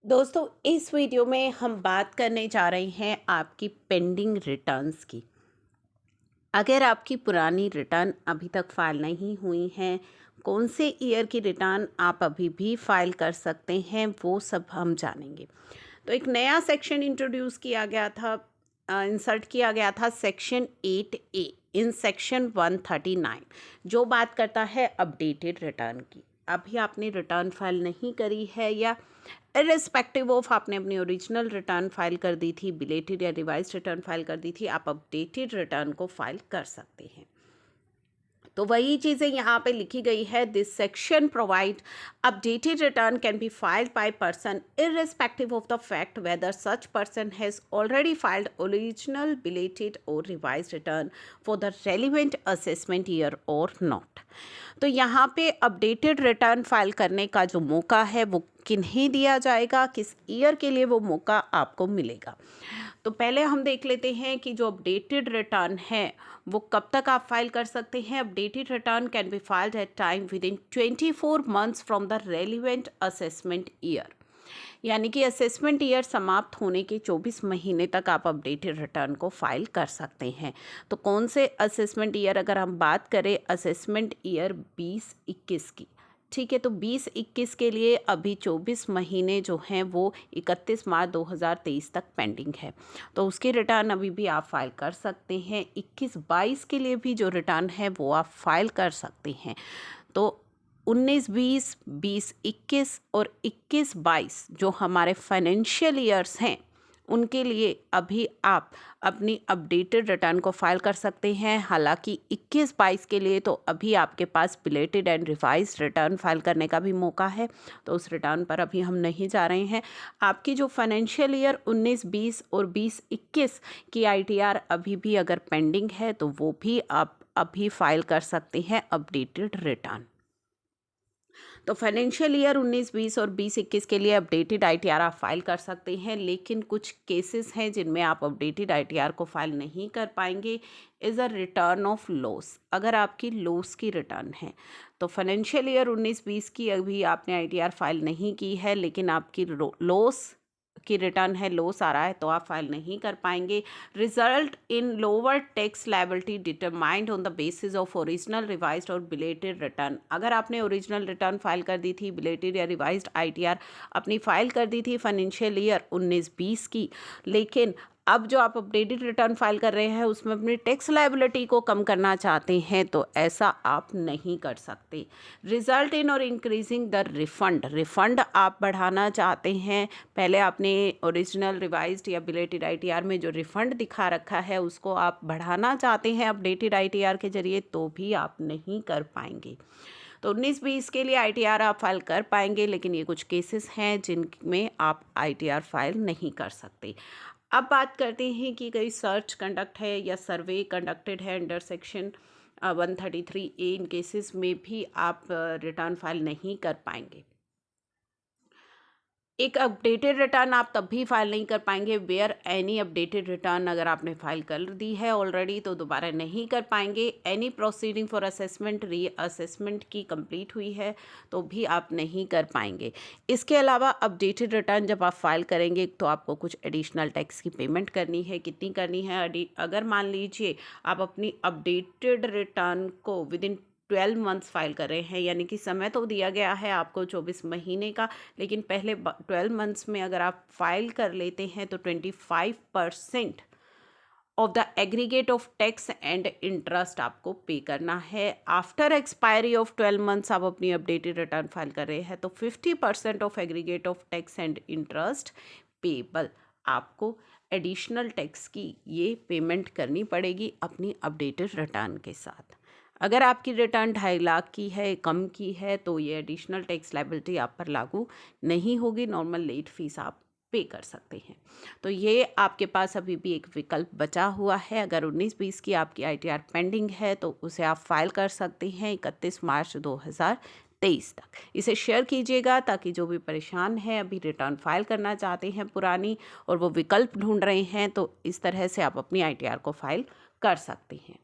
दोस्तों, इस वीडियो में हम बात करने जा रहे हैं आपकी पेंडिंग रिटर्न्स की। अगर आपकी पुरानी रिटर्न अभी तक फाइल नहीं हुई हैं, कौन से ईयर की रिटर्न आप अभी भी फाइल कर सकते हैं, वो सब हम जानेंगे। तो एक नया सेक्शन इंट्रोड्यूस किया गया था, इंसर्ट किया गया था, सेक्शन 8A इन सेक्शन 139, जो बात करता है अपडेटेड रिटर्न की। अभी आपने रिटर्न फाइल नहीं करी है या इर्रिस्पेक्टिव ऑफ आपने अपनी ओरिजिनल रिटर्न फाइल कर दी थी, बिलेटेड या रिवाइज रिटर्न फाइल कर दी थी, आप अपडेटेड रिटर्न को फाइल कर सकते हैं। तो वही चीज़ें यहाँ पे लिखी गई है। This section provide updated return can be filed by person irrespective of the fact whether such person has already filed original belated और revise return for the relevant assessment year और नॉट। तो यहाँ पे अपडेटेड रिटर्न फाइल करने का जो मौका है वो किन्हें दिया जाएगा, किस ईयर के लिए वो मौका आपको मिलेगा। तो पहले हम देख लेते हैं कि जो अपडेटेड रिटर्न है वो कब तक आप फाइल कर सकते हैं। Updated return can be filed at time within 24 months from the relevant assessment year. यानी कि असेसमेंट ईयर समाप्त होने के 24 महीने तक आप अपडेटेड रिटर्न को फाइल कर सकते हैं। तो कौन से असेसमेंट ईयर, अगर हम बात करें असेसमेंट ईयर 2021 की, ठीक है, तो 2021 के लिए अभी 24 महीने जो हैं वो 31 मार्च 2023 तक पेंडिंग है, तो उसकी रिटर्न अभी भी आप फाइल कर सकते हैं। 21-22 के लिए भी जो रिटर्न है वो आप फाइल कर सकते हैं। तो 19-20, 20-21 और 21-22 जो हमारे फाइनेंशियल ईयर्स हैं उनके लिए अभी आप अपनी अपडेटेड रिटर्न को फाइल कर सकते हैं। हालांकि 21-22 के लिए तो अभी आपके पास belated and revise return file करने का भी मौका है, तो उस रिटर्न पर अभी हम नहीं जा रहे हैं। आपकी जो फाइनेंशियल ईयर 19-20 और 20-21 की आईटीआर अभी भी अगर पेंडिंग है तो वो भी आप अभी फाइल कर सकते हैं अपडेटेड रिटर्न। तो फाइनेंशियल ईयर 19-20 और 20-21 के लिए अपडेटेड आईटीआर आप फाइल कर सकते हैं, लेकिन कुछ केसेस हैं जिनमें आप अपडेटेड आईटीआर को फाइल नहीं कर पाएंगे। Is a return of loss. अगर आपकी लॉस की रिटर्न है तो फाइनेंशियल ईयर 19-20 की अभी आपने आईटीआर फाइल नहीं की है, लेकिन आपकी लॉस की रिटर्न है, लॉस आ रहा है, तो आप फाइल नहीं कर पाएंगे। Result in lower tax liability determined on the basis of original revised और बिलेटेड रिटर्न। अगर आपने ओरिजिनल रिटर्न फाइल कर दी थी, बिलेटेड या रिवाइज्ड आईटीआर अपनी फाइल कर दी थी फाइनेंशियल ईयर 19-20 की, लेकिन अब जो आप अपडेटेड रिटर्न फाइल कर रहे हैं उसमें अपनी टैक्स लायबिलिटी को कम करना चाहते हैं, तो ऐसा आप नहीं कर सकते। रिजल्ट इन और इंक्रीजिंग द रिफंड आप बढ़ाना चाहते हैं। पहले आपने ओरिजिनल रिवाइज्ड या बिलेटेड आईटीआर में जो रिफंड दिखा रखा है उसको आप बढ़ाना चाहते हैं अपडेटेड आईटीआर के जरिए, तो भी आप नहीं कर पाएंगे। तो 19-20 के लिए आईटीआर आप फाइल कर पाएंगे, लेकिन ये कुछ केसेस हैं जिनमें आप आईटीआर फाइल नहीं कर सकते। अब बात करते हैं कि कोई सर्च कंडक्ट है या सर्वे कंडक्टेड है अंडर सेक्शन 133A, इन केसेस में भी आप रिटर्न फाइल नहीं कर पाएंगे। एक अपडेटेड रिटर्न आप तब भी फाइल नहीं कर पाएंगे वेयर एनी अपडेटेड रिटर्न, अगर आपने फाइल कर दी है ऑलरेडी तो दोबारा नहीं कर पाएंगे। एनी प्रोसीडिंग फॉर असेसमेंट री असेसमेंट की कंप्लीट हुई है तो भी आप नहीं कर पाएंगे। इसके अलावा अपडेटेड रिटर्न जब आप फाइल करेंगे तो आपको कुछ एडिशनल टैक्स की पेमेंट करनी है। कितनी करनी है? अगर मान लीजिए आप अपनी अपडेटेड रिटर्न को विद इन 12 मंथ्स फाइल कर रहे हैं, यानी कि समय तो दिया गया है आपको 24 महीने का, लेकिन पहले 12 मंथ्स में अगर आप फाइल कर लेते हैं तो 25% of the aggregate of tax and interest आपको पे करना है। आफ्टर एक्सपायरी ऑफ 12 मंथ्स आप अपनी अपडेटेड रिटर्न फाइल कर रहे हैं तो 50% of aggregate of tax and interest payable आपको एडिशनल टैक्स की ये पेमेंट करनी पड़ेगी अपनी अपडेटेड रिटर्न के साथ। अगर आपकी रिटर्न 2.5 लाख की है, कम की है, तो ये एडिशनल टैक्स लायबिलिटी आप पर लागू नहीं होगी। नॉर्मल लेट फीस आप पे कर सकते हैं। तो ये आपके पास अभी भी एक विकल्प बचा हुआ है। अगर 19-20 की आपकी आईटीआर पेंडिंग है तो उसे आप फाइल कर सकते हैं 31 मार्च 2023 तक। इसे शेयर कीजिएगा ताकि जो भी परेशान है, अभी रिटर्न फाइल करना चाहते हैं पुरानी और वो विकल्प ढूंढ रहे हैं, तो इस तरह से आप अपनी आईटीआर को फाइल कर सकते हैं।